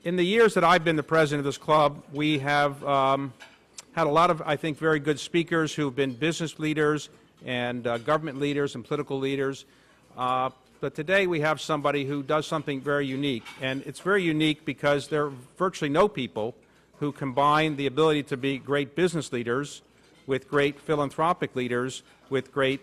in the years that I've been the president of this club, we have had a lot of, I think, very good speakers who have been business leaders and government leaders and political leaders. But today we have somebody who does something very unique. And it's very unique because there are virtually no people who combine the ability to be great business leaders with great philanthropic leaders with great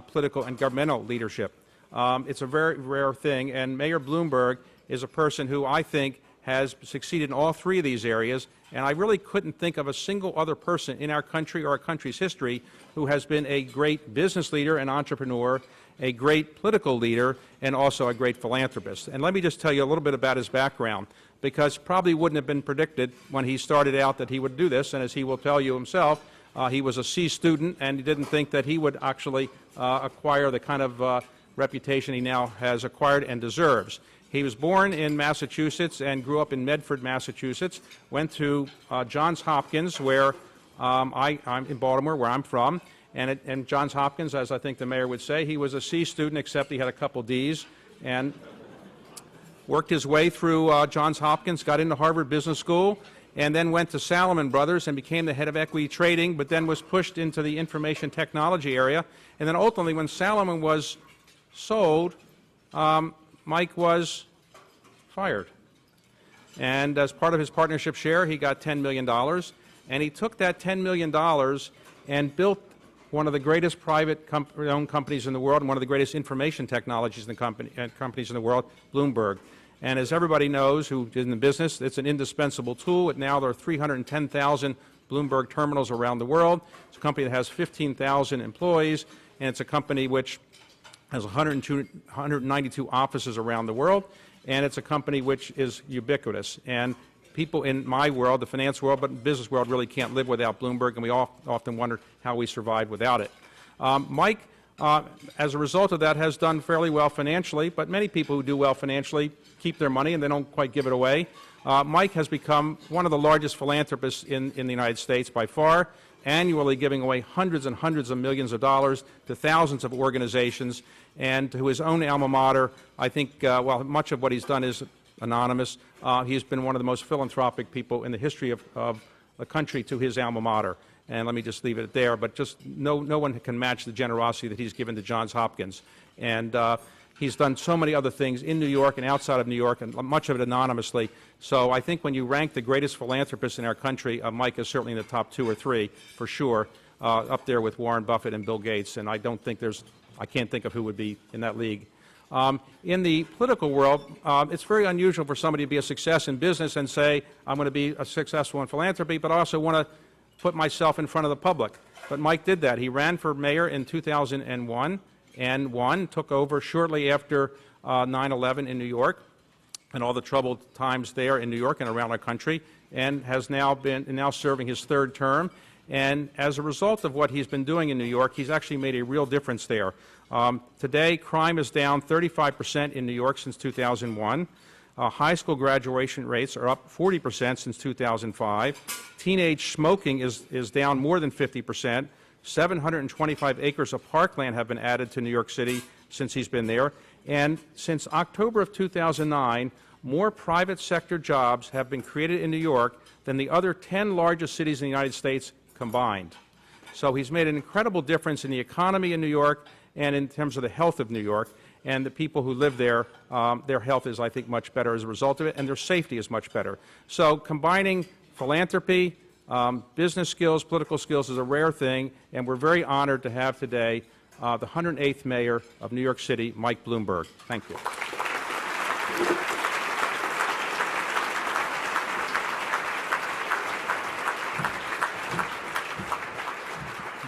political and governmental leadership. It's a very rare thing, and Mayor Bloomberg is a person who I think has succeeded in all three of these areas, and I really couldn't think of a single other person in our country or our country's history who has been a great business leader and entrepreneur, a great political leader, and also a great philanthropist. And let me just tell you a little bit about his background, because probably wouldn't have been predicted when he started out that he would do this, and as he will tell you himself, he was a C student, and he didn't think that he would actually acquire the kind of reputation he now has acquired and deserves. He was born in Massachusetts and grew up in Medford, Massachusetts, went to Johns Hopkins, where I'm in Baltimore, where I'm from, and Johns Hopkins, as I think the mayor would say, he was a C student, except he had a couple Ds, and worked his way through Johns Hopkins, got into Harvard Business School, and then went to Salomon Brothers and became the head of equity trading, but then was pushed into the information technology area. And then ultimately, when Salomon was sold, Mike was fired. And as part of his partnership share, he got $10 million. And he took that $10 million and built one of the greatest private-owned companies in the world and one of the greatest information technologies in the companies in the world, Bloomberg. And as everybody knows who is in the business, it's an indispensable tool. Now there are 310,000 Bloomberg terminals around the world. It's a company that has 15,000 employees, and it's a company which has 192 offices around the world, and it's a company which is ubiquitous. And people in my world, the finance world, but the business world, really can't live without Bloomberg, and we often wonder how we survive without it. Mike, as a result of that, has done fairly well financially, but many people who do well financially keep their money and they don't quite give it away. Mike has become one of the largest philanthropists in the United States by far, annually giving away hundreds and hundreds of millions of dollars to thousands of organizations, and to his own alma mater. I think, while much of what he's done is anonymous, he's been one of the most philanthropic people in the history of the country to his alma mater. And let me just leave it there, but just no one can match the generosity that he's given to Johns Hopkins. And he's done so many other things in New York and outside of New York, and much of it anonymously. So I think when you rank the greatest philanthropists in our country, Mike is certainly in the top 2 or 3, for sure, up there with Warren Buffett and Bill Gates, and I can't think of who would be in that league. In the political world, it's very unusual for somebody to be a success in business and say, I'm going to be successful in philanthropy, but I also want to put myself in front of the public. But Mike did that. He ran for mayor in 2001 and won, took over shortly after 9/11 in New York and all the troubled times there in New York and around our country, and has now serving his 3rd term. And as a result of what he's been doing in New York, he's actually made a real difference there. Today, crime is down 35% in New York since 2001. High school graduation rates are up 40% since 2005. Teenage smoking is down more than 50%. 725 acres of parkland have been added to New York City since he's been there. And since October of 2009, more private sector jobs have been created in New York than the other 10 largest cities in the United States combined. So he's made an incredible difference in the economy in New York and in terms of the health of New York. And the people who live there, their health is, I think, much better as a result of it, and their safety is much better. So combining philanthropy, business skills, political skills is a rare thing, and we're very honored to have today the 108th mayor of New York City, Mike Bloomberg. Thank you.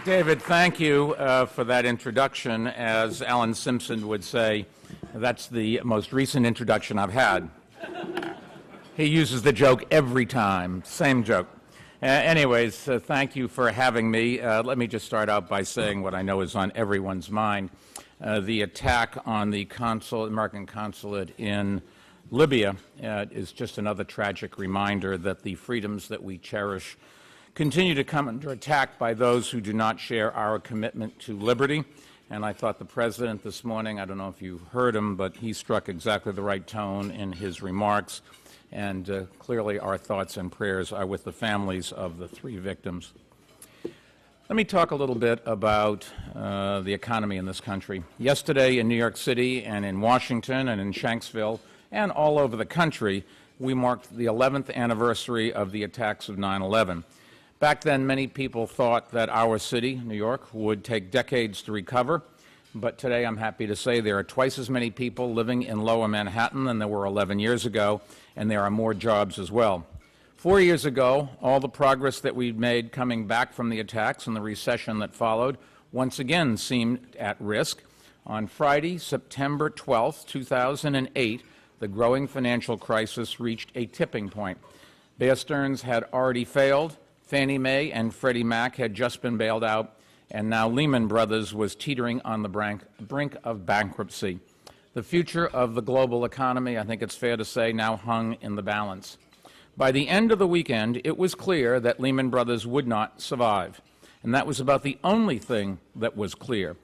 David, thank you for that introduction. As Alan Simpson would say, that's the most recent introduction I've had. He uses the joke every time, same joke. Anyways, thank you for having me. Let me just start out by saying what I know is on everyone's mind. The attack on the American consulate in Libya is just another tragic reminder that the freedoms that we cherish continue to come under attack by those who do not share our commitment to liberty. And I thought the President this morning, I don't know if you heard him, but he struck exactly the right tone in his remarks. and clearly our thoughts and prayers are with the families of the 3 victims. Let me talk a little bit about the economy in this country. Yesterday in New York City and in Washington and in Shanksville and all over the country, we marked the 11th anniversary of the attacks of 9/11. Back then, many people thought that our city, New York, would take decades to recover, but today I'm happy to say there are twice as many people living in Lower Manhattan than there were 11 years ago, and there are more jobs as well. 4 years ago, all the progress that we'd made coming back from the attacks and the recession that followed once again seemed at risk. On Friday, September 12, 2008, the growing financial crisis reached a tipping point. Bear Stearns had already failed, Fannie Mae and Freddie Mac had just been bailed out, and now Lehman Brothers was teetering on the brink of bankruptcy. The future of the global economy, I think it's fair to say, now hung in the balance. By the end of the weekend, it was clear that Lehman Brothers would not survive, and that was about the only thing that was clear.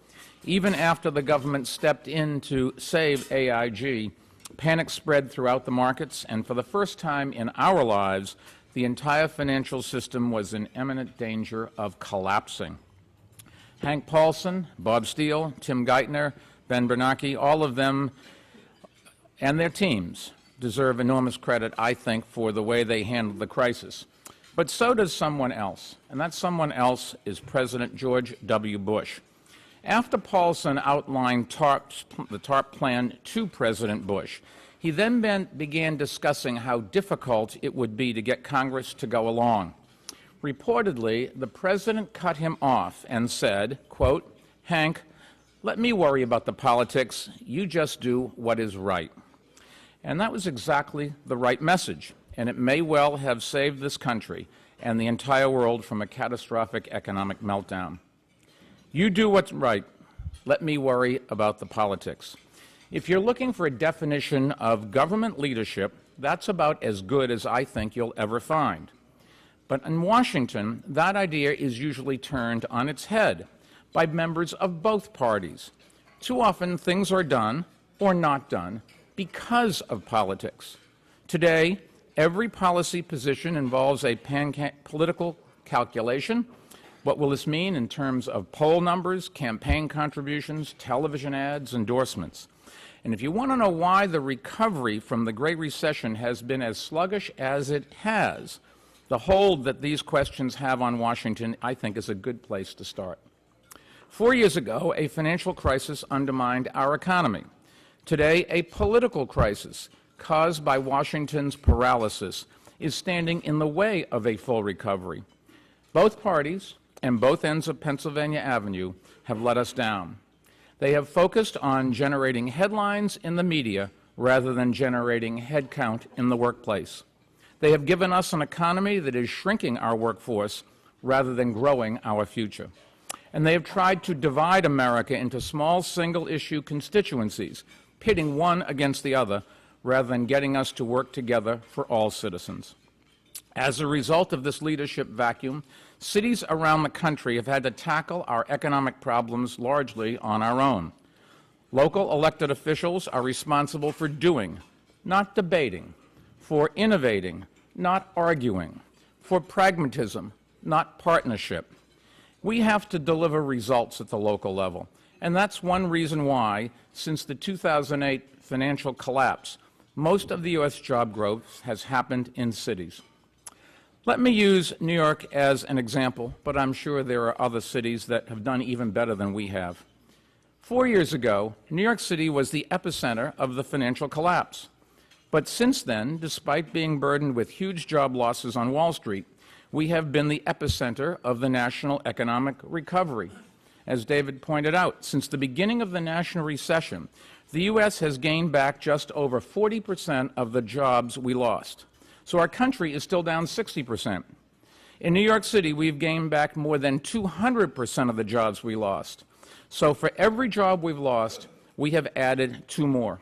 Even after the government stepped in to save AIG, panic spread throughout the markets, and for the first time in our lives, the entire financial system was in imminent danger of collapsing. Hank Paulson, Bob Steele, Tim Geithner, Ben Bernanke, all of them and their teams deserve enormous credit, I think, for the way they handled the crisis. But so does someone else, and that someone else is President George W. Bush. After Paulson outlined the TARP plan to President Bush, he then began discussing how difficult it would be to get Congress to go along. Reportedly, the president cut him off and said, quote, "Hank, let me worry about the politics. You just do what is right." And that was exactly the right message, and it may well have saved this country and the entire world from a catastrophic economic meltdown. You do what's right. Let me worry about the politics. If you're looking for a definition of government leadership, that's about as good as I think you'll ever find. But in Washington, that idea is usually turned on its head by members of both parties. Too often, things are done or not done because of politics. Today, every policy position involves a political calculation. What will this mean in terms of poll numbers, campaign contributions, television ads, endorsements? And if you want to know why the recovery from the Great Recession has been as sluggish as it has, the hold that these questions have on Washington, I think, is a good place to start. 4 years ago, a financial crisis undermined our economy. Today, a political crisis caused by Washington's paralysis is standing in the way of a full recovery. Both parties and both ends of Pennsylvania Avenue have let us down. They have focused on generating headlines in the media rather than generating headcount in the workplace. They have given us an economy that is shrinking our workforce rather than growing our future. And they have tried to divide America into small single-issue constituencies, pitting one against the other rather than getting us to work together for all citizens. As a result of this leadership vacuum, cities around the country have had to tackle our economic problems largely on our own. Local elected officials are responsible for doing, not debating, for innovating, not arguing, for pragmatism, not partnership. We have to deliver results at the local level, and that's one reason why, since the 2008 financial collapse, most of the U.S. job growth has happened in cities. Let me use New York as an example, but I'm sure there are other cities that have done even better than we have. 4 years ago, New York City was the epicenter of the financial collapse. But since then, despite being burdened with huge job losses on Wall Street, we have been the epicenter of the national economic recovery. As David pointed out, since the beginning of the national recession, the U.S. has gained back just over 40% of the jobs we lost. So our country is still down 60%. In New York City, we've gained back more than 200% of the jobs we lost. So for every job we've lost, we have added 2 more.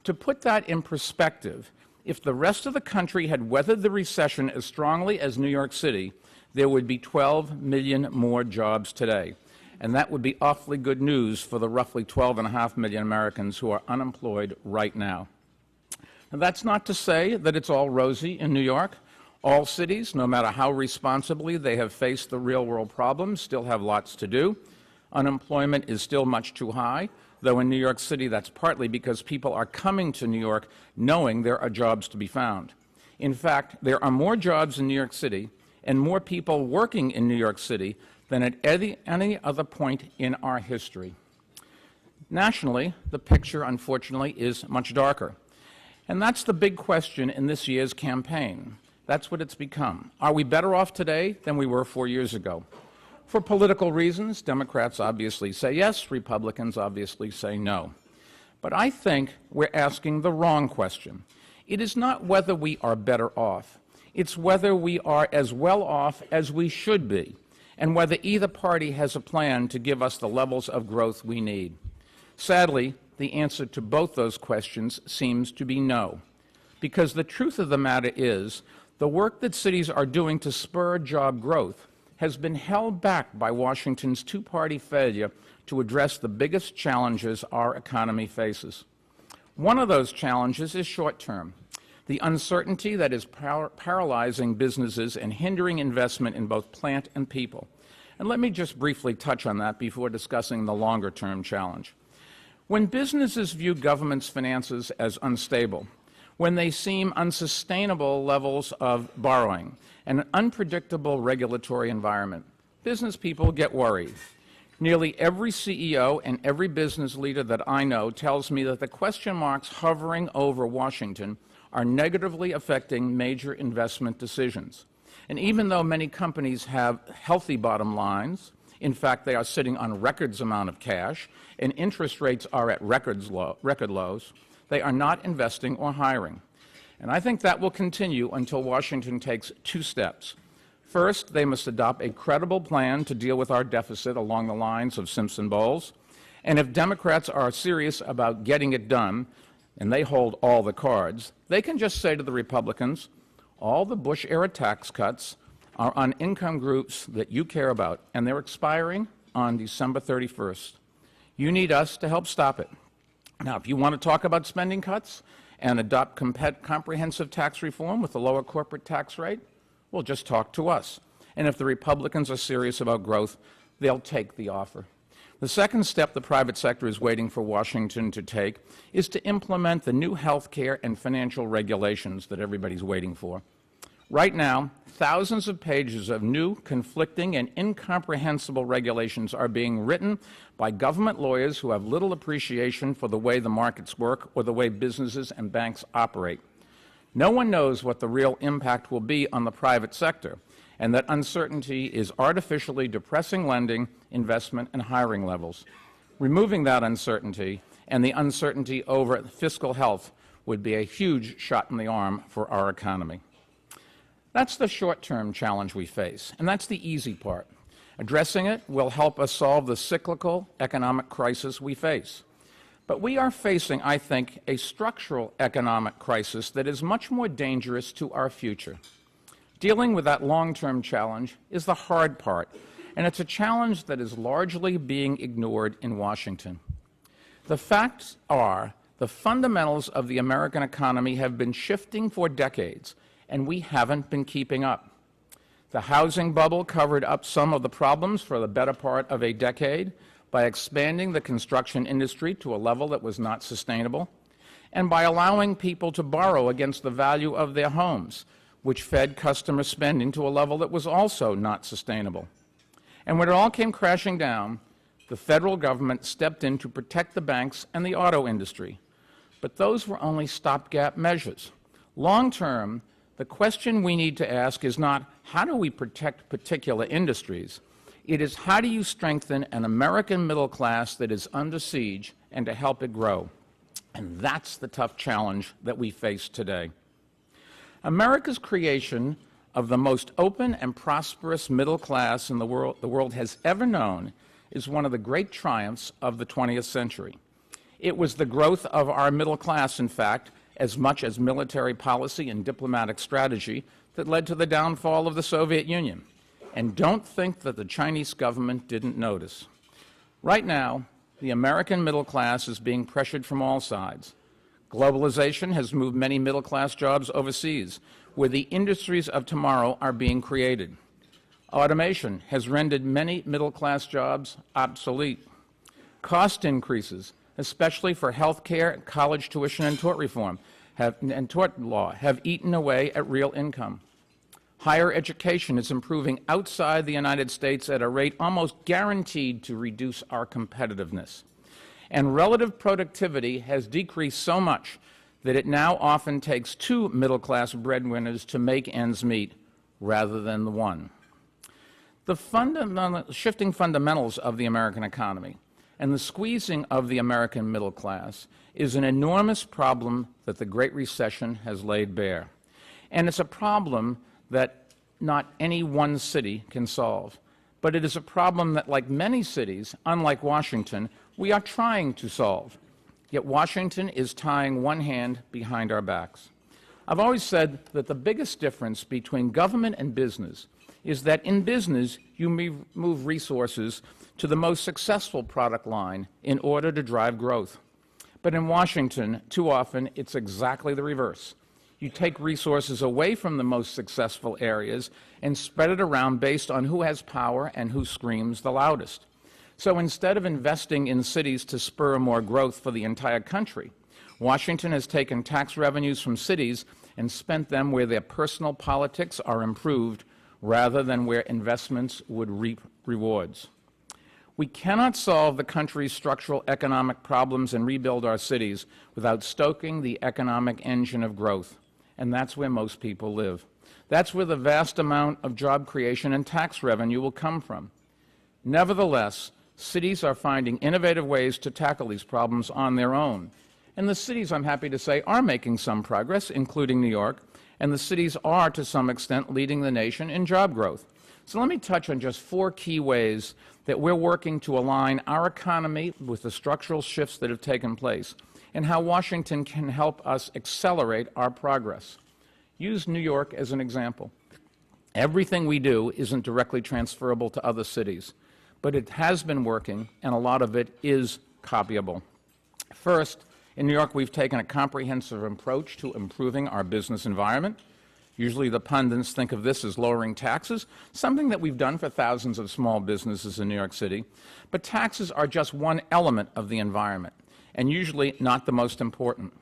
To put that in perspective, if the rest of the country had weathered the recession as strongly as New York City, there would be 12 million more jobs today. And that would be awfully good news for the roughly 12.5 million Americans who are unemployed right now. And that's not to say that it's all rosy in New York. All cities, no matter how responsibly they have faced the real-world problems, still have lots to do. Unemployment is still much too high, though in New York City that's partly because people are coming to New York knowing there are jobs to be found. In fact, there are more jobs in New York City and more people working in New York City than at any other point in our history. Nationally, the picture, unfortunately, is much darker. And that's the big question in this year's campaign. That's what it's become. Are we better off today than we were 4 years ago? For political reasons, Democrats obviously say yes, Republicans obviously say no. But I think we're asking the wrong question. It is not whether we are better off. It's whether we are as well off as we should be, and whether either party has a plan to give us the levels of growth we need. Sadly, the answer to both those questions seems to be no, because the truth of the matter is the work that cities are doing to spur job growth has been held back by Washington's two-party failure to address the biggest challenges our economy faces. One of those challenges is short-term, the uncertainty that is paralyzing businesses and hindering investment in both plant and people. And let me just briefly touch on that before discussing the longer-term challenge. When businesses view government's finances as unstable, when they seem unsustainable levels of borrowing and an unpredictable regulatory environment, business people get worried. Nearly every CEO and every business leader that I know tells me that the question marks hovering over Washington are negatively affecting major investment decisions. And even though many companies have healthy bottom lines, in fact, they are sitting on records amount of cash, and interest rates are at record lows, they are not investing or hiring. And I think that will continue until Washington takes two steps. First, they must adopt a credible plan to deal with our deficit along the lines of Simpson-Bowles. And if Democrats are serious about getting it done, and they hold all the cards, they can just say to the Republicans, all the Bush-era tax cuts are on income groups that you care about, and they're expiring on December 31st. You need us to help stop it. Now, if you want to talk about spending cuts and adopt comprehensive tax reform with a lower corporate tax rate, well, just talk to us. And if the Republicans are serious about growth, they'll take the offer. The second step the private sector is waiting for Washington to take is to implement the new health care and financial regulations that everybody's waiting for. Right now, thousands of pages of new, conflicting, and incomprehensible regulations are being written by government lawyers who have little appreciation for the way the markets work or the way businesses and banks operate. No one knows what the real impact will be on the private sector, and that uncertainty is artificially depressing lending, investment, and hiring levels. Removing that uncertainty and the uncertainty over fiscal health would be a huge shot in the arm for our economy. That's the short-term challenge we face, and that's the easy part. Addressing it will help us solve the cyclical economic crisis we face. But we are facing, I think, a structural economic crisis that is much more dangerous to our future. Dealing with that long-term challenge is the hard part, and it's a challenge that is largely being ignored in Washington. The facts are the fundamentals of the American economy have been shifting for decades, and we haven't been keeping up. The housing bubble covered up some of the problems for the better part of a decade by expanding the construction industry to a level that was not sustainable, and by allowing people to borrow against the value of their homes, which fed customer spending to a level that was also not sustainable. And when it all came crashing down, the federal government stepped in to protect the banks and the auto industry. But those were only stopgap measures. Long term, the question we need to ask is not how do we protect particular industries, it is how do you strengthen an American middle class that is under siege and to help it grow. And that's the tough challenge that we face today. America's creation of the most open and prosperous middle class in the world has ever known is one of the great triumphs of the 20th century. It was the growth of our middle class, in fact, as much as military policy and diplomatic strategy that led to the downfall of the Soviet Union. And don't think that the Chinese government didn't notice. Right now, the American middle class is being pressured from all sides. Globalization has moved many middle-class jobs overseas, where the industries of tomorrow are being created. Automation has rendered many middle-class jobs obsolete. Cost increases, especially for health care, college tuition, and tort reform, and tort law, have eaten away at real income. Higher education is improving outside the United States at a rate almost guaranteed to reduce our competitiveness. And relative productivity has decreased so much that it now often takes two middle-class breadwinners to make ends meet rather than the one. The shifting fundamentals of the American economy and the squeezing of the American middle class is an enormous problem that the Great Recession has laid bare. And it's a problem that not any one city can solve. But it is a problem that, like many cities, unlike Washington, we are trying to solve. Yet Washington is tying one hand behind our backs. I've always said that the biggest difference between government and business is that in business, you move resources to the most successful product line in order to drive growth. But in Washington, too often, it's exactly the reverse. You take resources away from the most successful areas and spread it around based on who has power and who screams the loudest. So instead of investing in cities to spur more growth for the entire country, Washington has taken tax revenues from cities and spent them where their personal politics are improved rather than where investments would reap rewards. We cannot solve the country's structural economic problems and rebuild our cities without stoking the economic engine of growth, and that's where most people live. That's where the vast amount of job creation and tax revenue will come from. Nevertheless, cities are finding innovative ways to tackle these problems on their own. And the cities, I'm happy to say, are making some progress, including New York, and the cities are, to some extent, leading the nation in job growth. So let me touch on just 4 key ways that we're working to align our economy with the structural shifts that have taken place, and how Washington can help us accelerate our progress. Use New York as an example. Everything we do isn't directly transferable to other cities, but it has been working, and a lot of it is copyable. First, in New York, we've taken a comprehensive approach to improving our business environment. Usually the pundits think of this as lowering taxes, something that we've done for thousands of small businesses in New York City. But taxes are just one element of the environment, and usually not the most important.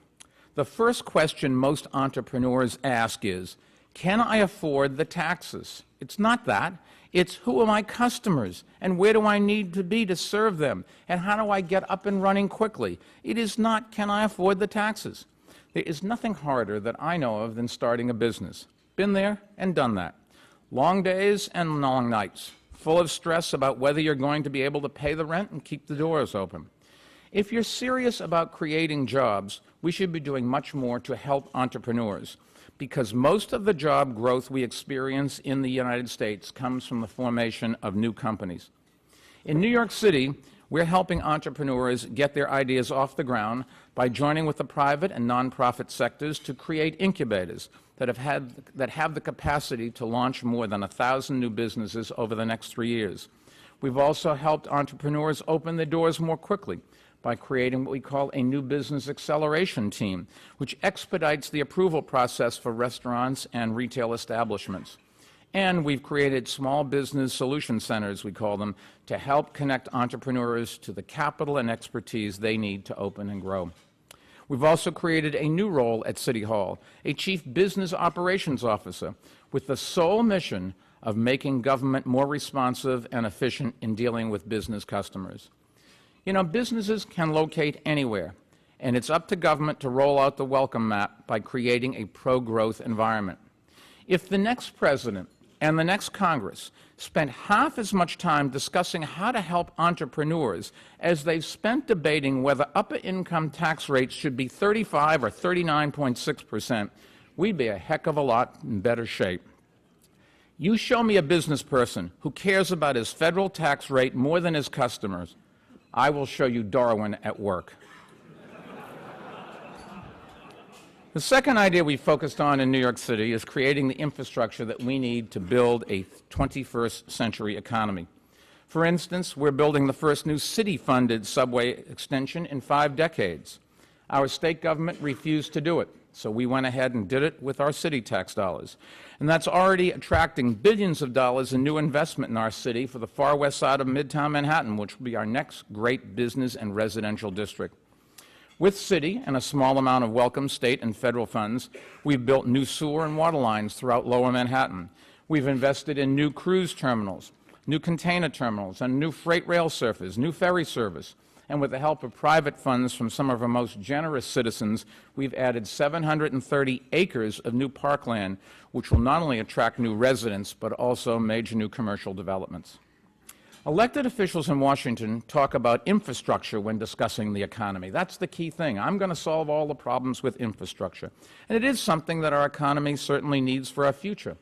The first question most entrepreneurs ask is, can I afford the taxes? It's not that. It's who are my customers, and where do I need to be to serve them, and how do I get up and running quickly? It is not, can I afford the taxes? There is nothing harder that I know of than starting a business. Been there and done that. Long days and long nights, full of stress about whether you're going to be able to pay the rent and keep the doors open. If you're serious about creating jobs, we should be doing much more to help entrepreneurs, because most of the job growth we experience in the United States comes from the formation of new companies. In New York City, we're helping entrepreneurs get their ideas off the ground by joining with the private and nonprofit sectors to create incubators that have the capacity to launch more than 1,000 new businesses over the next 3 years. We've also helped entrepreneurs open their doors more quickly by creating what we call a new business acceleration team, which expedites the approval process for restaurants and retail establishments. And we've created small business solution centers, we call them, to help connect entrepreneurs to the capital and expertise they need to open and grow. We've also created a new role at City Hall, a Chief Business Operations Officer, with the sole mission of making government more responsive and efficient in dealing with business customers. You know, businesses can locate anywhere, and it's up to government to roll out the welcome mat by creating a pro-growth environment. If the next president and the next Congress spent half as much time discussing how to help entrepreneurs as they've spent debating whether upper income tax rates should be 35 or 39.6%, we'd be a heck of a lot in better shape. You show me a business person who cares about his federal tax rate more than his customers, I will show you Darwin at work. The second idea we focused on in New York City is creating the infrastructure that we need to build a 21st century economy. For instance, we're building the first new city-funded subway extension in 5 decades. Our state government refused to do it, so we went ahead and did it with our city tax dollars. And that's already attracting billions of dollars in new investment in our city for the far west side of Midtown Manhattan, which will be our next great business and residential district. With city and a small amount of welcome state and federal funds, we've built new sewer and water lines throughout lower Manhattan. We've invested in new cruise terminals, new container terminals, and new freight rail service, new ferry service. And with the help of private funds from some of our most generous citizens, we've added 730 acres of new parkland, which will not only attract new residents, but also major new commercial developments. Elected officials in Washington talk about infrastructure when discussing the economy. That's the key thing. I'm going to solve all the problems with infrastructure. And it is something that our economy certainly needs for our future.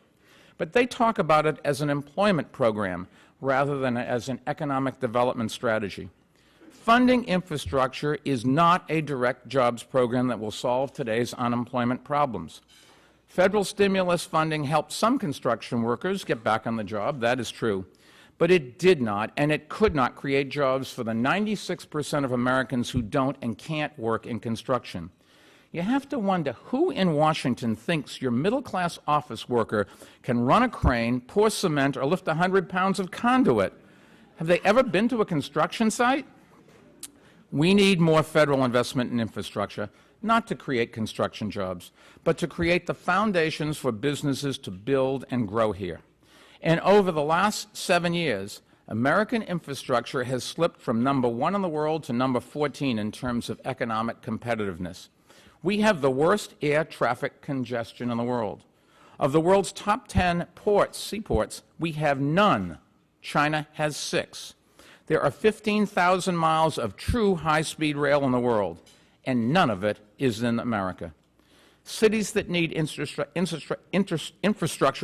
But they talk about it as an employment program rather than as an economic development strategy. Funding infrastructure is not a direct jobs program that will solve today's unemployment problems. Federal stimulus funding helped some construction workers get back on the job, that is true. But it did not, and it could not create jobs for the 96% of Americans who don't and can't work in construction. You have to wonder who in Washington thinks your middle-class office worker can run a crane, pour cement, or lift 100 pounds of conduit. Have they ever been to a construction site? We need more federal investment in infrastructure, not to create construction jobs, but to create the foundations for businesses to build and grow here. And over the last 7 years, American infrastructure has slipped from number 1 in the world to number 14 in terms of economic competitiveness. We have the worst air traffic congestion in the world. Of the world's top 10 ports, seaports, we have none. China has 6. There are 15,000 miles of true high-speed rail in the world, and none of it is in America. Cities that need infrastructure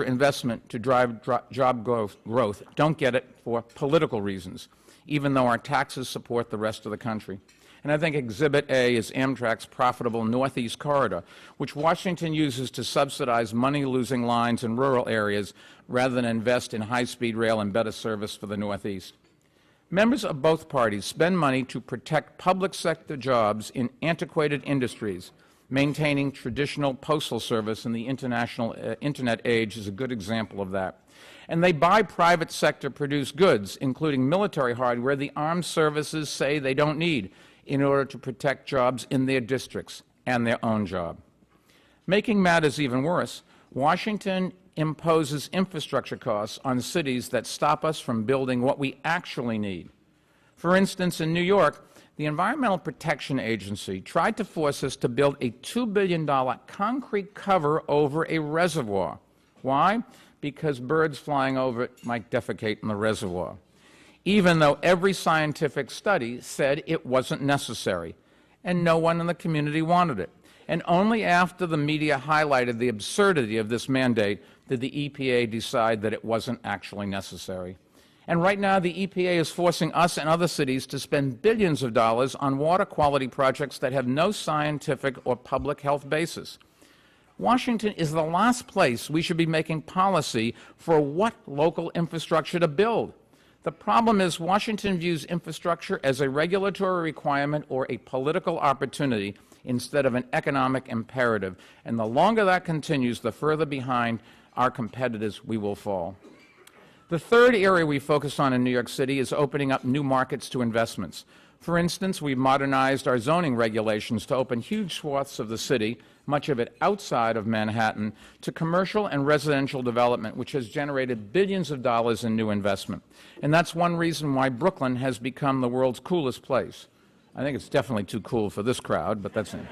investment to drive job growth don't get it for political reasons, even though our taxes support the rest of the country. And I think Exhibit A is Amtrak's profitable Northeast Corridor, which Washington uses to subsidize money-losing lines in rural areas rather than invest in high-speed rail and better service for the Northeast. Members of both parties spend money to protect public sector jobs in antiquated industries. Maintaining traditional postal service in the international internet age is a good example of that. And they buy private sector produced goods, including military hardware the armed services say they don't need, in order to protect jobs in their districts and their own job. Making matters even worse, Washington imposes infrastructure costs on cities that stop us from building what we actually need. For instance, in New York, the Environmental Protection Agency tried to force us to build a $2 billion concrete cover over a reservoir. Why? Because birds flying over it might defecate in the reservoir, even though every scientific study said it wasn't necessary, and no one in the community wanted it. And only after the media highlighted the absurdity of this mandate did the EPA decide that it wasn't actually necessary. And right now, the EPA is forcing us and other cities to spend billions of dollars on water quality projects that have no scientific or public health basis. Washington is the last place we should be making policy for what local infrastructure to build. The problem is Washington views infrastructure as a regulatory requirement or a political opportunity instead of an economic imperative. And the longer that continues, the further behind our competitors we will fall. The third area we focus on in New York City is opening up new markets to investments. For instance, we've modernized our zoning regulations to open huge swaths of the city, much of it outside of Manhattan, to commercial and residential development, which has generated billions of dollars in new investment. And that's one reason why Brooklyn has become the world's coolest place. I think it's definitely too cool for this crowd, but that's it.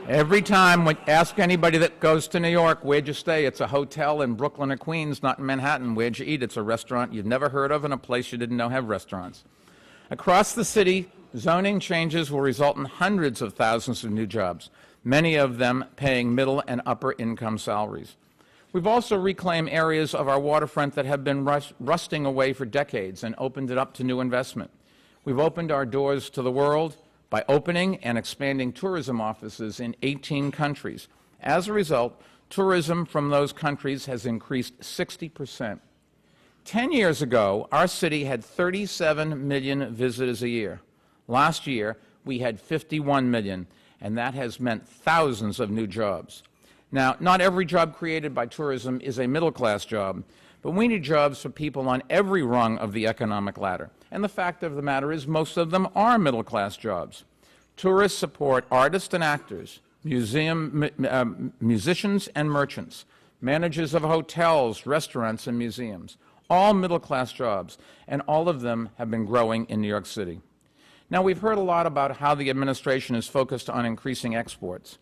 Every time we ask anybody that goes to New York, where'd you stay? It's a hotel in Brooklyn or Queens, not in Manhattan. Where'd you eat? It's a restaurant you've never heard of and a place you didn't know have restaurants. Across the city, zoning changes will result in hundreds of thousands of new jobs, many of them paying middle and upper income salaries. We've also reclaimed areas of our waterfront that have been rusting away for decades and opened it up to new investment. We've opened our doors to the world by opening and expanding tourism offices in 18 countries. As a result, tourism from those countries has increased 60%. 10 years ago, our city had 37 million visitors a year. Last year, we had 51 million, and that has meant thousands of new jobs. Now, not every job created by tourism is a middle-class job, but we need jobs for people on every rung of the economic ladder. And the fact of the matter is most of them are middle-class jobs. Tourists support artists and actors, musicians and merchants, managers of hotels, restaurants, and museums, all middle-class jobs, and all of them have been growing in New York City. Now, we've heard a lot about how the administration is focused on increasing exports,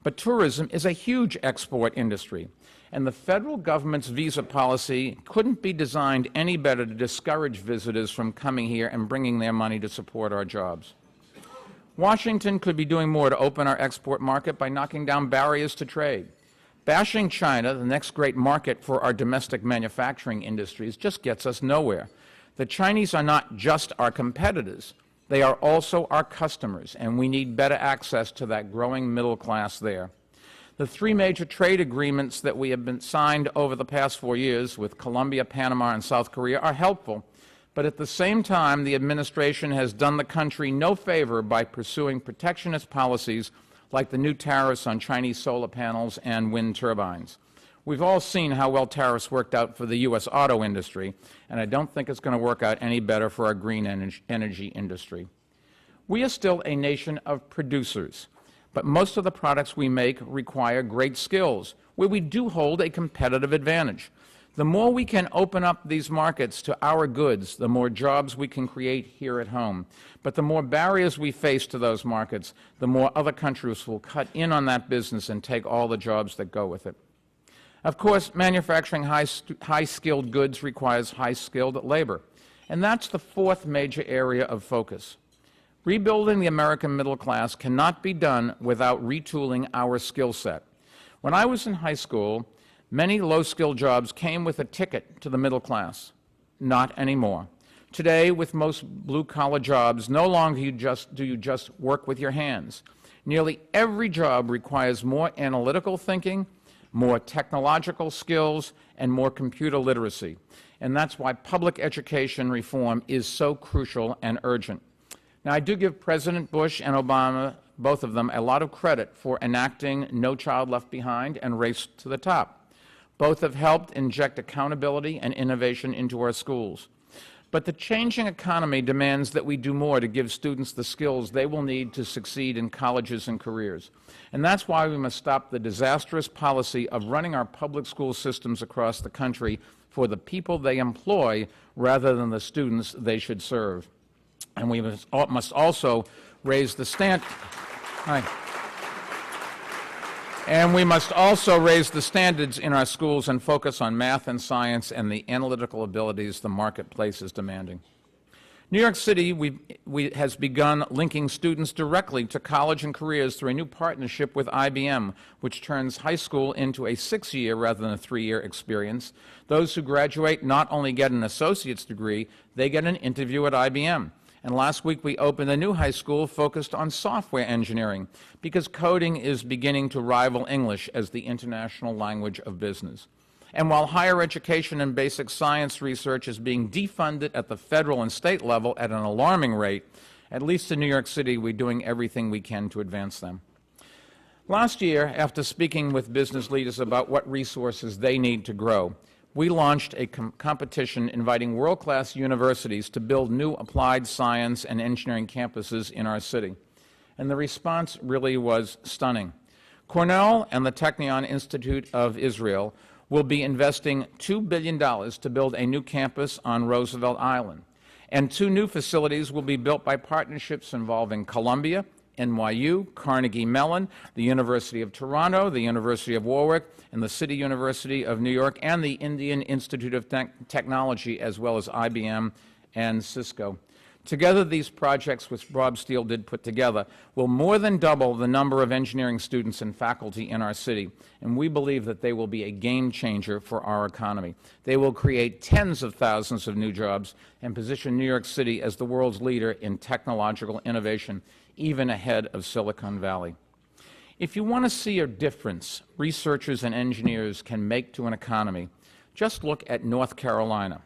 but tourism is a huge export industry, and the federal government's visa policy couldn't be designed any better to discourage visitors from coming here and bringing their money to support our jobs. Washington could be doing more to open our export market by knocking down barriers to trade. Bashing China, the next great market for our domestic manufacturing industries, just gets us nowhere. The Chinese are not just our competitors, they are also our customers, and we need better access to that growing middle class there. The three major trade agreements that we have been signed over the past 4 years with Colombia, Panama, and South Korea are helpful, but at the same time, the administration has done the country no favor by pursuing protectionist policies like the new tariffs on Chinese solar panels and wind turbines. We've all seen how well tariffs worked out for the U.S. auto industry, and I don't think it's going to work out any better for our green energy industry. We are still a nation of producers, but most of the products we make require great skills, where we do hold a competitive advantage. The more we can open up these markets to our goods, the more jobs we can create here at home. But the more barriers we face to those markets, the more other countries will cut in on that business and take all the jobs that go with it. Of course, manufacturing high-skilled goods requires high-skilled labor, and that's the fourth major area of focus. Rebuilding the American middle class cannot be done without retooling our skill set. When I was in high school, many low-skilled jobs came with a ticket to the middle class. Not anymore. Today, with most blue-collar jobs, no longer do you just work with your hands. Nearly every job requires more analytical thinking, more technological skills, and more computer literacy. And that's why public education reform is so crucial and urgent. Now, I do give President Bush and Obama, both of them, a lot of credit for enacting No Child Left Behind and Race to the Top. Both have helped inject accountability and innovation into our schools. But the changing economy demands that we do more to give students the skills they will need to succeed in colleges and careers. And that's why we must stop the disastrous policy of running our public school systems across the country for the people they employ rather than the students they should serve. And we must also raise the standard. And we must also raise the standards in our schools and focus on math and science and the analytical abilities the marketplace is demanding. New York City has begun linking students directly to college and careers through a new partnership with IBM, which turns high school into a 6-year rather than a 3-year experience. Those who graduate not only get an associate's degree, they get an interview at IBM. And last week we opened a new high school focused on software engineering because coding is beginning to rival English as the international language of business. And while higher education and basic science research is being defunded at the federal and state level at an alarming rate, at least in New York City, we're doing everything we can to advance them. Last year, after speaking with business leaders about what resources they need to grow, we launched a competition inviting world-class universities to build new applied science and engineering campuses in our city. And the response really was stunning. Cornell and the Technion Institute of Israel will be investing $2 billion to build a new campus on Roosevelt Island. And 2 new facilities will be built by partnerships involving Columbia, NYU, Carnegie Mellon, the University of Toronto, the University of Warwick, and the City University of New York, and the Indian Institute of Technology, as well as IBM and Cisco. Together, these projects, which Bob Steele did put together, will more than double the number of engineering students and faculty in our city, and we believe that they will be a game changer for our economy. They will create tens of thousands of new jobs and position New York City as the world's leader in technological innovation, even ahead of Silicon Valley. If you want to see a difference researchers and engineers can make to an economy, just look at North Carolina.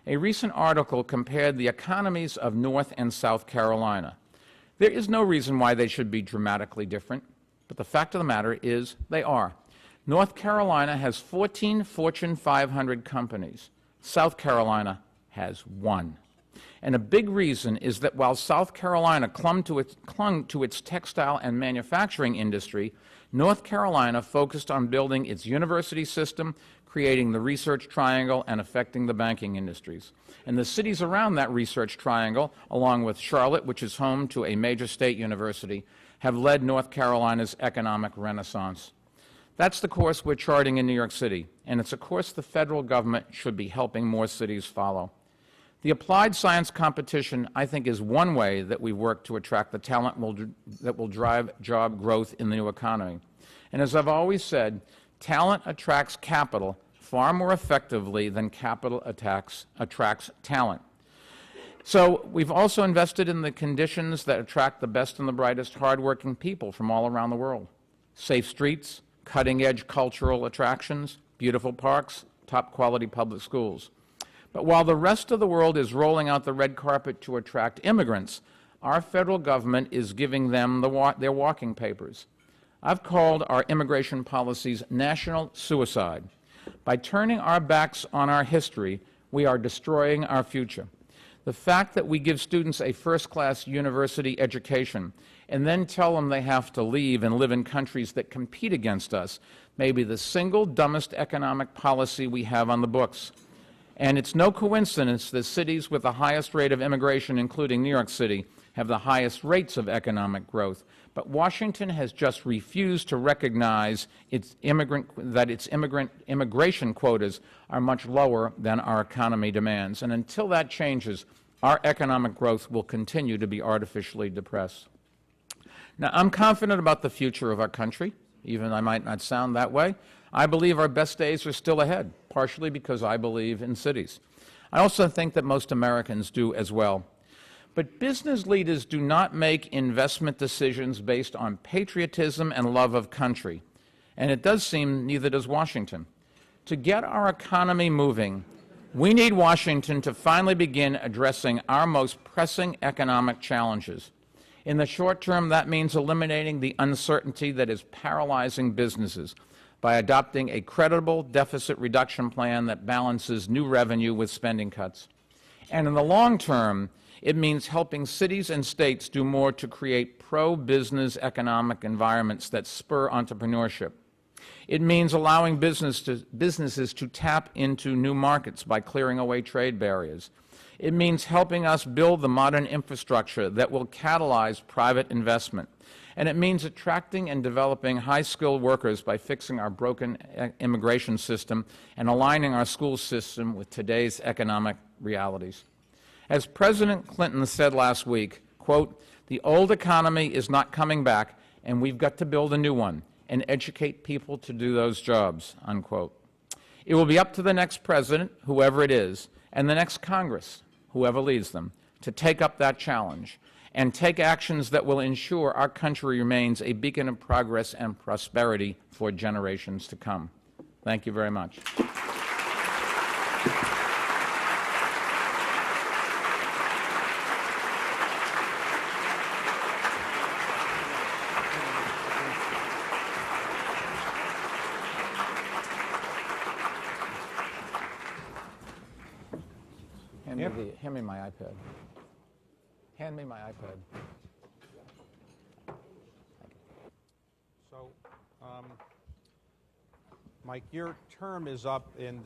A recent article compared the economies of North and South Carolina. There is no reason why they should be dramatically different, but the fact of the matter is they are. North Carolina has 14 Fortune 500 companies. South Carolina has 1. And a big reason is that while South Carolina clung to its textile and manufacturing industry, North Carolina focused on building its university system, creating the research triangle, and affecting the banking industries. And the cities around that research triangle, along with Charlotte, which is home to a major state university, have led North Carolina's economic renaissance. That's the course we're charting in New York City, and it's a course the federal government should be helping more cities follow. The applied science competition, I think, is one way that we work to attract the talent that will drive job growth in the new economy. And as I've always said, talent attracts capital far more effectively than capital attracts talent. So we've also invested in the conditions that attract the best and the brightest hardworking people from all around the world. Safe streets, cutting-edge cultural attractions, beautiful parks, top-quality public schools. But while the rest of the world is rolling out the red carpet to attract immigrants, our federal government is giving them their walking papers. I've called our immigration policies national suicide. By turning our backs on our history, we are destroying our future. The fact that we give students a first-class university education and then tell them they have to leave and live in countries that compete against us may be the single dumbest economic policy we have on the books. And it's no coincidence that cities with the highest rate of immigration, including New York City, have the highest rates of economic growth. But Washington has just refused to recognize its immigration quotas are much lower than our economy demands. And until that changes, our economic growth will continue to be artificially depressed. Now, I'm confident about the future of our country, even I might not sound that way. I believe our best days are still ahead, partially because I believe in cities. I also think that most Americans do as well. But business leaders do not make investment decisions based on patriotism and love of country. And it does seem neither does Washington. To get our economy moving, we need Washington to finally begin addressing our most pressing economic challenges. In the short term, that means eliminating the uncertainty that is paralyzing businesses by adopting a credible deficit reduction plan that balances new revenue with spending cuts. And in the long term, it means helping cities and states do more to create pro-business economic environments that spur entrepreneurship. It means allowing businesses to tap into new markets by clearing away trade barriers. It means helping us build the modern infrastructure that will catalyze private investment. And it means attracting and developing high-skilled workers by fixing our broken immigration system and aligning our school system with today's economic realities. As President Clinton said last week, quote, "The old economy is not coming back, and we've got to build a new one and educate people to do those jobs," unquote. It will be up to the next president, whoever it is, and the next Congress, whoever leads them, to take up that challenge and take actions that will ensure our country remains a beacon of progress and prosperity for generations to come. Thank you very much. Hand me my iPad. Hand me my iPad. So, Mike, your term is up in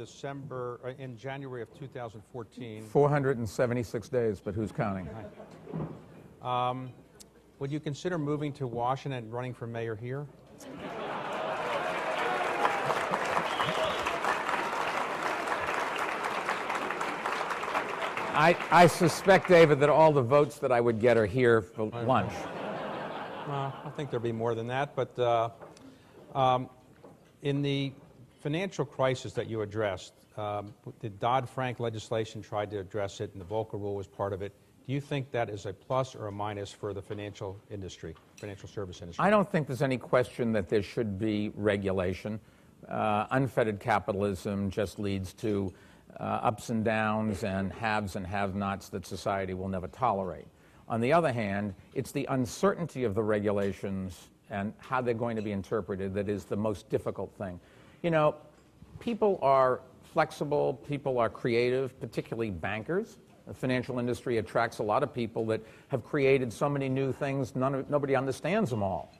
in January of 2014. 476 days, but who's counting? Would you consider moving to Washington and running for mayor here? I suspect, David, that all the votes that I would get are here for lunch. I think there'll be more than that, but in the financial crisis that you addressed, the Dodd-Frank legislation tried to address it, and the Volcker Rule was part of it. Do you think that is a plus or a minus for the financial industry, financial service industry? I don't think there's any question that there should be regulation. Unfettered capitalism just leads to ups and downs and haves and have-nots that society will never tolerate. On the other hand, it's the uncertainty of the regulations and how they're going to be interpreted that is the most difficult thing. You know, people are flexible, people are creative, particularly bankers. The financial industry attracts a lot of people that have created so many new things, nobody understands them all.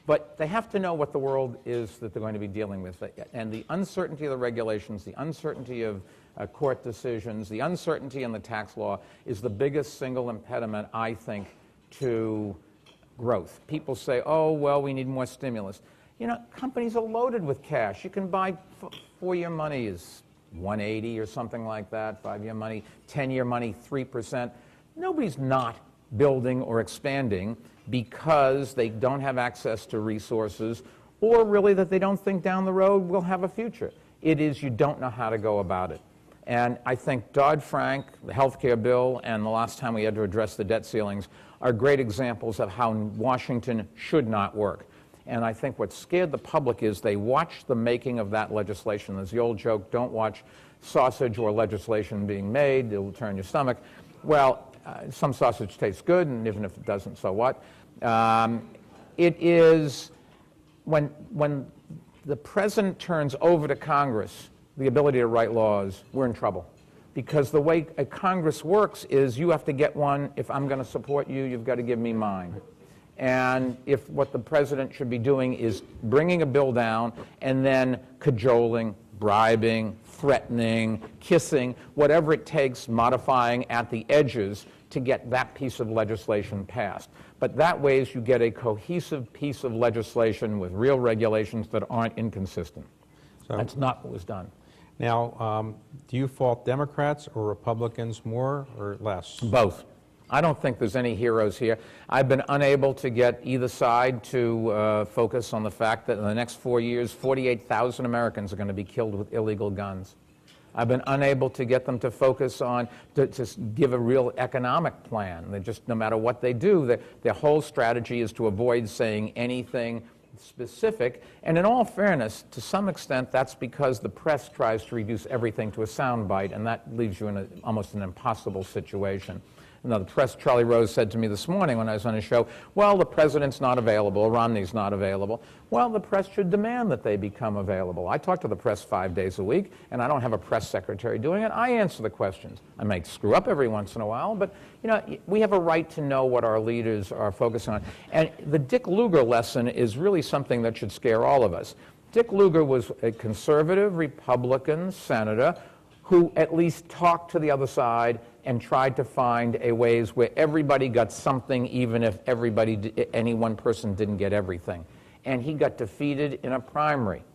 But they have to know what the world is that they're going to be dealing with. And the uncertainty of the regulations, the uncertainty of court decisions, the uncertainty in the tax law is the biggest single impediment, I think, to growth. People say, oh, well, we need more stimulus. You know, companies are loaded with cash. You can buy 4-year money is 180 or something like that, 5-year money, 10-year money, 3%. Nobody's not building or expanding because they don't have access to resources or really that they don't think down the road we'll have a future. It is you don't know how to go about it. And I think Dodd-Frank, the health care bill, and the last time we had to address the debt ceilings are great examples of how Washington should not work. And I think what scared the public is they watched the making of that legislation. There's the old joke, don't watch sausage or legislation being made, it'll turn your stomach. Well, some sausage tastes good, and even if it doesn't, so what? It is when the president turns over to Congress the ability to write laws, we're in trouble. Because the way a Congress works is you have to get one. If I'm going to support you, you've got to give me mine. And if what the president should be doing is bringing a bill down and then cajoling, bribing, threatening, kissing, whatever it takes, modifying at the edges to get that piece of legislation passed. But that way you get a cohesive piece of legislation with real regulations that aren't inconsistent. So that's not what was done. Now, do you fault Democrats or Republicans more or less? Both. I don't think there's any heroes here. I've been unable to get either side to focus on the fact that in the next 4 years, 48,000 Americans are going to be killed with illegal guns. I've been unable to get them to focus on, to give a real economic plan. They just, no matter what they do, their whole strategy is to avoid saying anything specific. And in all fairness, to some extent, that's because the press tries to reduce everything to a soundbite, and that leaves you in almost an impossible situation. Now, the press, Charlie Rose said to me this morning when I was on his show, well, the president's not available, Romney's not available. Well, the press should demand that they become available. I talk to the press 5 days a week, and I don't have a press secretary doing it. I answer the questions. I may screw up every once in a while, but you know, we have a right to know what our leaders are focusing on. And the Dick Lugar lesson is really something that should scare all of us. Dick Lugar was a conservative Republican senator who at least talked to the other side and tried to find a ways where everybody got something, even if any one person didn't get everything. And he got defeated in a primary.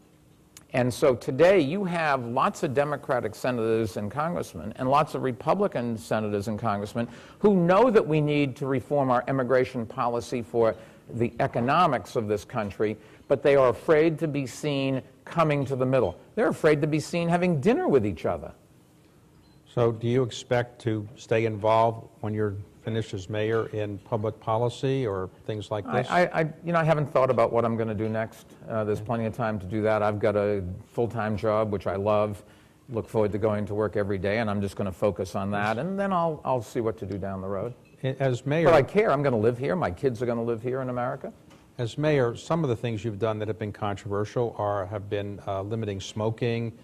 And so today you have lots of Democratic senators and congressmen and lots of Republican senators and congressmen who know that we need to reform our immigration policy for the economics of this country, but they are afraid to be seen coming to the middle. They're afraid to be seen having dinner with each other. So do you expect to stay involved when you're finished as mayor in public policy or things like this? I haven't thought about what I'm going to do next. There's plenty of time to do that. I've got a full-time job, which I love. Look forward to going to work every day, and I'm just going to focus on that, and then I'll see what to do down the road. As mayor, but I care. I'm going to live here. My kids are going to live here in America. As mayor, some of the things you've done that have been controversial have been limiting smoking,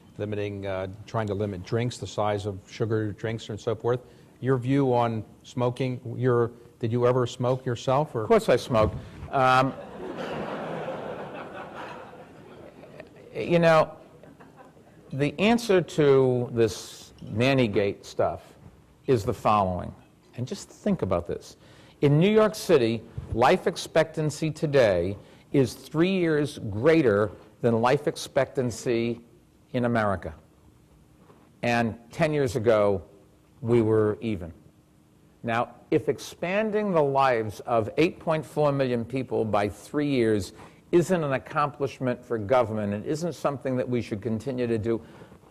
trying to limit drinks, the size of sugar drinks and so forth. Your view on smoking, did you ever smoke yourself? Or? Of course I smoked. You know, the answer to this Nannygate stuff is the following. And just think about this. In New York City, life expectancy today is 3 years greater than life expectancy in America. And 10 years ago, we were even. Now, if expanding the lives of 8.4 million people by 3 years isn't an accomplishment for government, it isn't something that we should continue to do,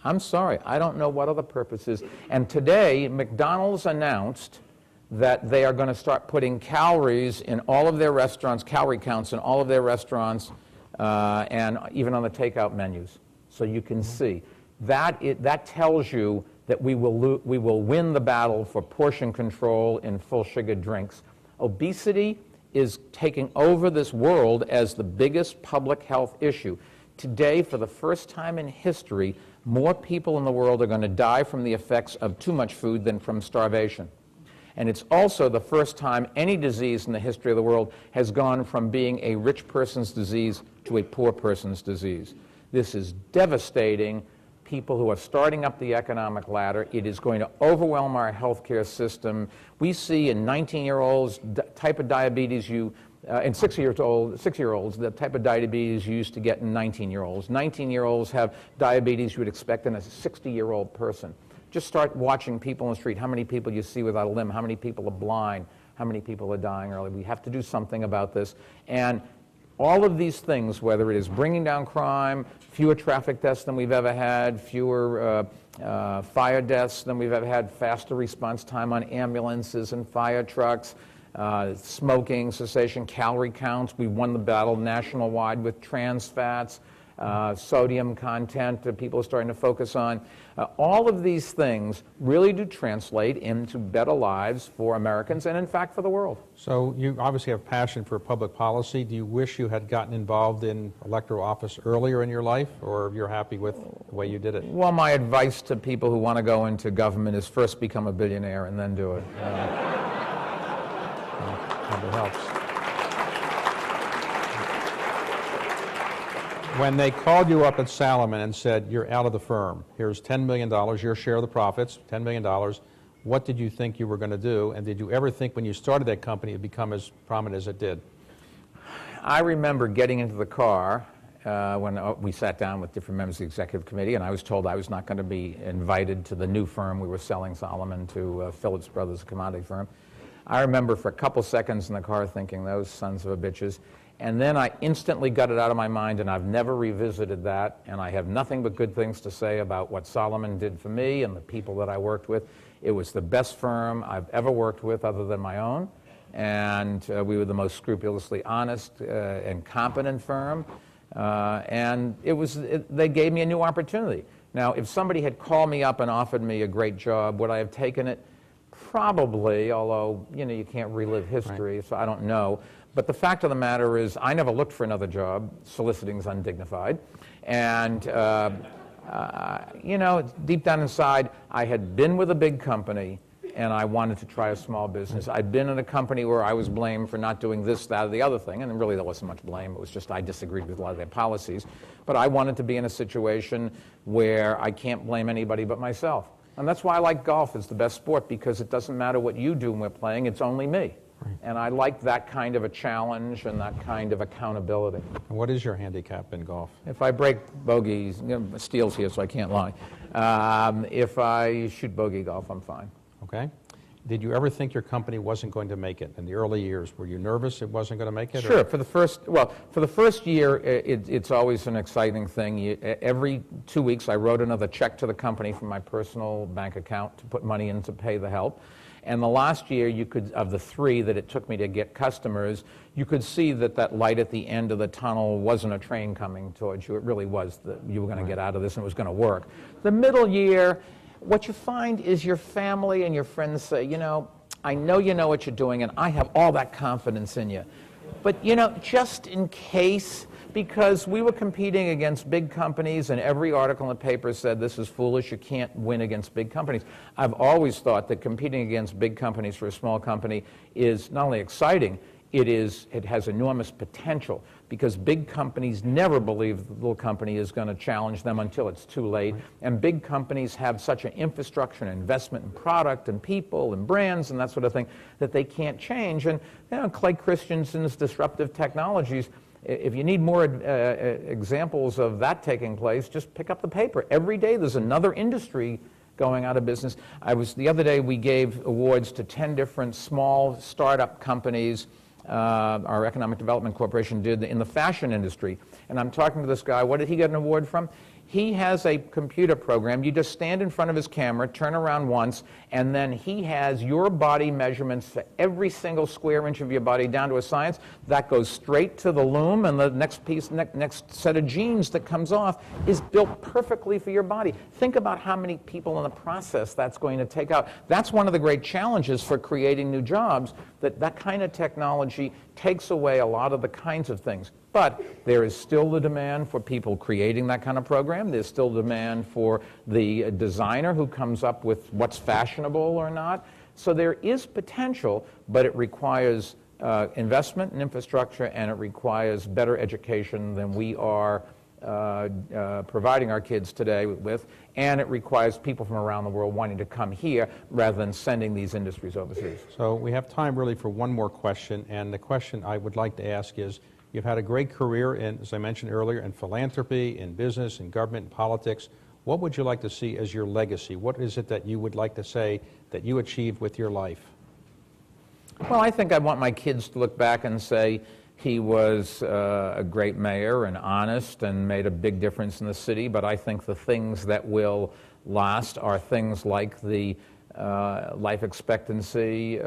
I'm sorry, I don't know what other purpose is. And today, McDonald's announced that they are going to start putting calories in all of their restaurants, calorie counts in all of their restaurants, and even on the takeout menus. So you can see. That tells you that we will win the battle for portion control in full sugar drinks. Obesity is taking over this world as the biggest public health issue. Today, for the first time in history, more people in the world are going to die from the effects of too much food than from starvation. And it's also the first time any disease in the history of the world has gone from being a rich person's disease to a poor person's disease. This is devastating people who are starting up the economic ladder. It is going to overwhelm our healthcare system. We see in 19-year-olds type of diabetes in 6-year-olds, the type of diabetes you used to get in 19-year-olds. 19-year-olds have diabetes you would expect in a 60-year-old person. Just start watching people on the street, how many people you see without a limb, how many people are blind, how many people are dying early. We have to do something about this. And all of these things, whether it is bringing down crime, fewer traffic deaths than we've ever had, fewer fire deaths than we've ever had, faster response time on ambulances and fire trucks, smoking cessation, calorie counts. We won the battle nationwide with trans fats, sodium content that people are starting to focus on. All of these things really do translate into better lives for Americans and, in fact, for the world. So you obviously have passion for public policy. Do you wish you had gotten involved in electoral office earlier in your life, or you're happy with the way you did it? Well, my advice to people who want to go into government is first become a billionaire and then do it. It helps. When they called you up at Salomon and said, you're out of the firm, here's $10 million, your share of the profits, $10 million, what did you think you were going to do? And did you ever think when you started that company it would become as prominent as it did? I remember getting into the car when we sat down with different members of the executive committee, and I was told I was not going to be invited to the new firm we were selling Salomon to, Phillips Brothers, a commodity firm. I remember for a couple seconds in the car thinking, those sons of a bitches. And then I instantly got it out of my mind, and I've never revisited that. And I have nothing but good things to say about what Salomon did for me and the people that I worked with. It was the best firm I've ever worked with other than my own. And we were the most scrupulously honest and competent firm. And they gave me a new opportunity. Now, if somebody had called me up and offered me a great job, would I have taken it? Probably, although, you can't relive history, right. So I don't know. But the fact of the matter is I never looked for another job. Soliciting is undignified. And, deep down inside, I had been with a big company, and I wanted to try a small business. I'd been in a company where I was blamed for not doing this, that, or the other thing, and really there wasn't much blame. It was just I disagreed with a lot of their policies. But I wanted to be in a situation where I can't blame anybody but myself. And that's why I like golf. It's the best sport, because it doesn't matter what you do when we're playing, it's only me. Right. And I like that kind of a challenge and that kind of accountability. And what is your handicap in golf? If I break bogeys, Steele's here so I can't lie. If I shoot bogey golf, I'm fine. Okay. Did you ever think your company wasn't going to make it in the early years? Were you nervous it wasn't going to make it? Sure. For the first year, it's always an exciting thing. Every 2 weeks, I wrote another check to the company from my personal bank account to put money in to pay the help. And the last year, of the 3 that it took me to get customers, you could see that light at the end of the tunnel wasn't a train coming towards you. It really was that you were going to get out of this and it was going to work. The middle year, what you find is your family and your friends say, I know you know what you're doing, and I have all that confidence in you. But, just in case, because we were competing against big companies, and every article in the paper said this is foolish, you can't win against big companies. I've always thought that competing against big companies for a small company is not only exciting, it has enormous potential, because big companies never believe the little company is going to challenge them until it's too late. Right. And big companies have such an infrastructure and investment in product and people and brands and that sort of thing that they can't change. And Clay Christensen's disruptive technologies, if you need more examples of that taking place, just pick up the paper. Every day there's another industry going out of business. The other day we gave awards to 10 different small startup companies. Our Economic Development Corporation did in the fashion industry. And I'm talking to this guy, what did he get an award from? He has a computer program. You just stand in front of his camera, turn around once, and then he has your body measurements for every single square inch of your body down to a science. That goes straight to the loom, and the next piece, next set of genes that comes off is built perfectly for your body. Think about how many people in the process that's going to take out. That's one of the great challenges for creating new jobs, that kind of technology takes away a lot of the kinds of things. But there is still the demand for people creating that kind of program. There's still demand for the designer who comes up with what's fashionable or not. So there is potential, but it requires investment in infrastructure, and it requires better education than we are providing our kids today with, and it requires people from around the world wanting to come here rather than sending these industries overseas. So we have time really for one more question, and the question I would like to ask is, you've had a great career in, as I mentioned earlier, in philanthropy, in business, in government, in politics. What would you like to see as your legacy? What is it that you would like to say that you achieved with your life? Well, I think I want my kids to look back and say he was a great mayor and honest and made a big difference in the city, but I think the things that will last are things like the life expectancy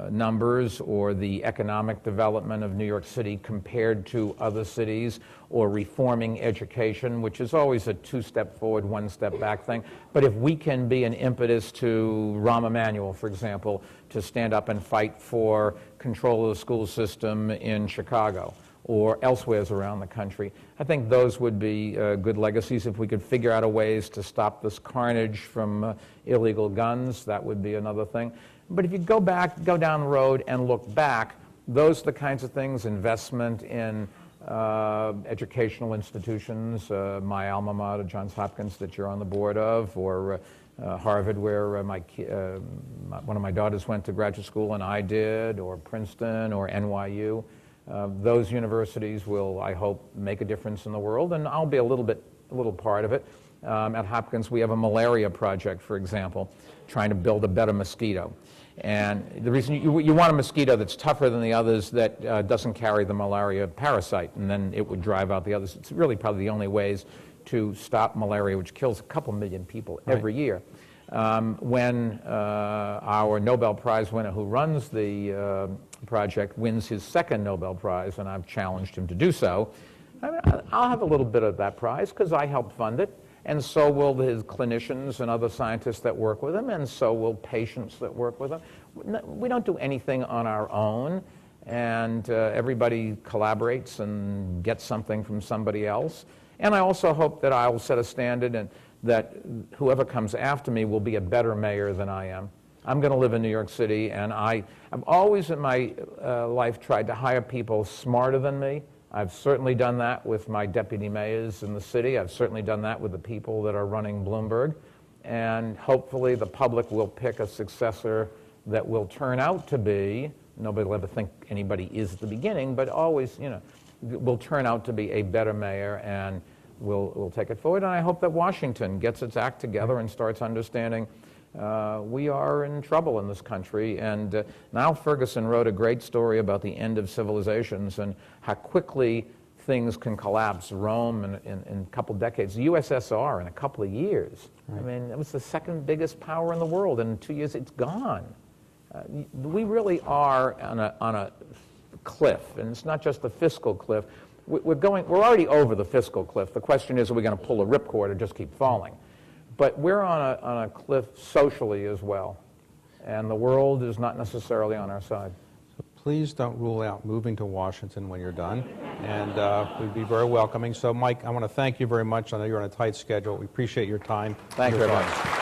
numbers, or the economic development of New York City compared to other cities, or reforming education, which is always a two-step forward, one-step back thing. But if we can be an impetus to Rahm Emanuel, for example, to stand up and fight for control of the school system in Chicago or elsewhere around the country, I think those would be good legacies. If we could figure out a ways to stop this carnage from illegal guns, that would be another thing. But if you go down the road and look back, those are the kinds of things: investment in educational institutions, my alma mater, Johns Hopkins, that you're on the board of, or Harvard, where one of my daughters went to graduate school and I did, or Princeton or NYU. Those universities will, I hope, make a difference in the world, and I'll be a little part of it. At Hopkins, we have a malaria project, for example, trying to build a better mosquito. And the reason you want a mosquito that's tougher than the others, that doesn't carry the malaria parasite, and then it would drive out the others. It's really probably the only ways to stop malaria, which kills a couple million people every year. When our Nobel Prize winner who runs the project wins his second Nobel Prize, and I've challenged him to do so, I'll have a little bit of that prize because I helped fund it. And so will his clinicians and other scientists that work with him, and so will patients that work with him. We don't do anything on our own, and everybody collaborates and gets something from somebody else. And I also hope that I will set a standard, and that whoever comes after me will be a better mayor than I am. I'm going to live in New York City, and I've always in my life tried to hire people smarter than me. I've certainly done that with my deputy mayors in the city. I've certainly done that with the people that are running Bloomberg. And hopefully the public will pick a successor that will turn out to be, nobody will ever think anybody is at the beginning, but always, will turn out to be a better mayor, and will take it forward. And I hope that Washington gets its act together and starts understanding we are in trouble in this country. And Niall Ferguson wrote a great story about the end of civilizations and how quickly things can collapse. Rome in a couple decades, the USSR in a couple of years. Right. I mean, it was the second biggest power in the world, and in 2 years it's gone. We really are on a cliff, and it's not just the fiscal cliff. We're already over the fiscal cliff. The question is, are we going to pull a ripcord or just keep falling? But we're on a cliff socially as well, and the world is not necessarily on our side. So please don't rule out moving to Washington when you're done, and we'd be very welcoming. So, Mike, I want to thank you very much. I know you're on a tight schedule. We appreciate your time. Thank you very much.